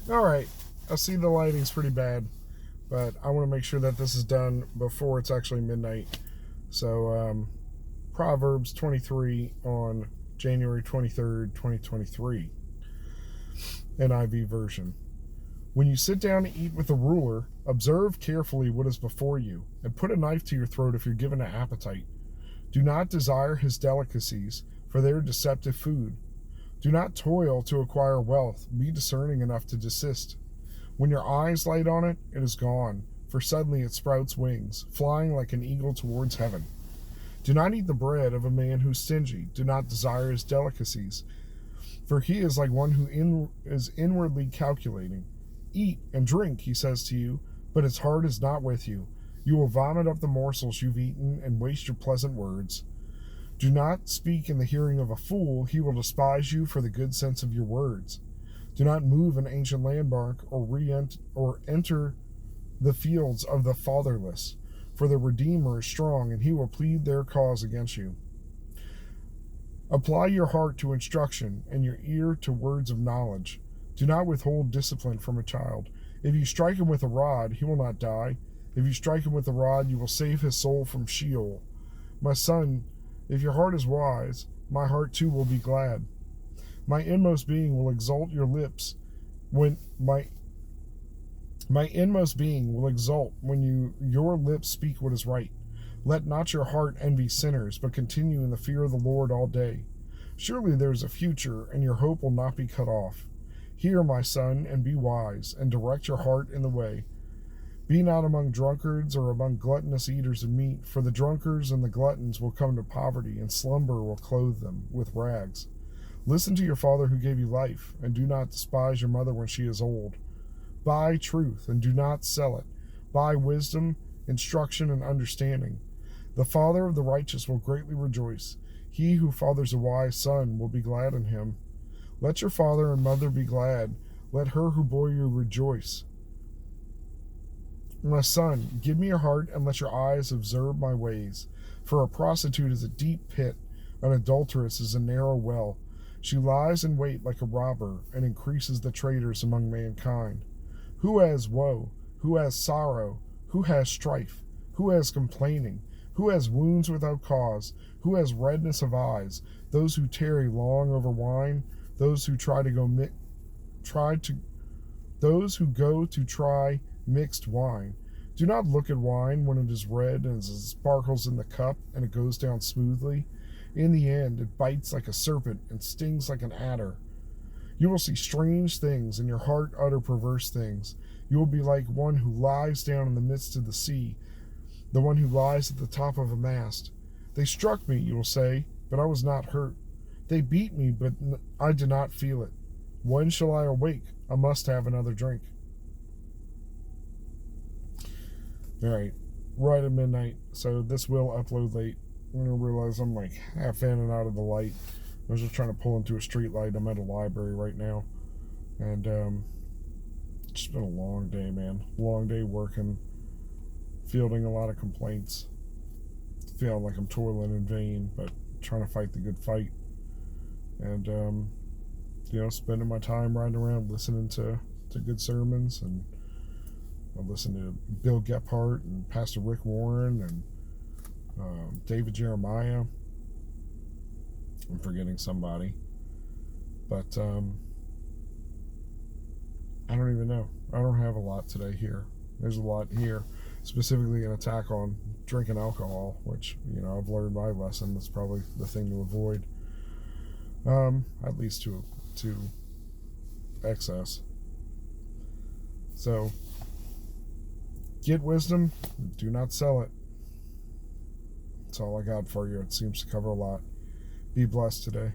All right, I see the lighting's pretty bad, but I want to make sure that this is done before it's actually midnight. So, Proverbs 23 on January 23rd, 2023, NIV version. When you sit down to eat with a ruler, observe carefully what is before you, and put a knife to your throat if you're given an appetite. Do not desire his delicacies, for they are deceptive food. Do not toil to acquire wealth. Be discerning enough to desist. When your eyes light on it, it is gone, for suddenly it sprouts wings, flying like an eagle towards heaven. Do not eat the bread of a man who's stingy. Do not desire his delicacies, for he is like one who is inwardly calculating. Eat and drink, he says to you, but his heart is not with you. You will vomit up the morsels you've eaten and waste your pleasant words. Do not speak in the hearing of a fool. He will despise you for the good sense of your words. Do not move an ancient landmark or enter the fields of the fatherless, for the Redeemer is strong, and he will plead their cause against you. Apply your heart to instruction and your ear to words of knowledge. Do not withhold discipline from a child. If you strike him with a rod, he will not die. If you strike him with a rod, you will save his soul from Sheol. My son, if your heart is wise, my heart too will be glad. My inmost being will exalt your lips when my inmost being will exult when your lips speak what is right. Let not your heart envy sinners, but continue in the fear of the Lord all day. Surely there is a future, and your hope will not be cut off. Hear, my son, and be wise, and direct your heart in the way. Be not among drunkards or among gluttonous eaters of meat, for the drunkards and the gluttons will come to poverty, and slumber will clothe them with rags. Listen to your father who gave you life, and do not despise your mother when she is old. Buy truth, and do not sell it. Buy wisdom, instruction, and understanding. The father of the righteous will greatly rejoice. He who fathers a wise son will be glad in him. Let your father and mother be glad. Let her who bore you rejoice. My son, give me your heart, and let your eyes observe my ways. For a prostitute is a deep pit, an adulteress is a narrow well. She lies in wait like a robber, and increases the traitors among mankind. Who has woe? Who has sorrow? Who has strife? Who has complaining? Who has wounds without cause? Who has redness of eyes? Those who tarry long over wine, those who go to try mixed wine. Do not look at wine when it is red and it sparkles in the cup and it goes down smoothly. In the end, it bites like a serpent and stings like an adder. You will see strange things, and your heart utter perverse things. You will be like one who lies down in the midst of the sea, the one who lies at the top of a mast. They struck me, you will say, but I was not hurt. They beat me, but I did not feel it. When shall I awake? I must have another drink. All right, right at midnight, so this will upload late. I'm going to realize I'm like half in and out of the light. I was just trying to pull into a street light. I'm at a library right now. And it's been a long day, man. Long day working, fielding a lot of complaints. Feeling like I'm toiling in vain, but trying to fight the good fight. And, spending my time riding around listening to good sermons. And I listen to Bill Gephardt and Pastor Rick Warren and David Jeremiah. I'm forgetting somebody. But I don't even know. I don't have a lot today here. There's a lot here. Specifically an attack on drinking alcohol, which, I've learned my lesson. That's probably the thing to avoid. At least to excess. So, get wisdom, do not sell it. That's all I got for you. It seems to cover a lot. Be blessed today.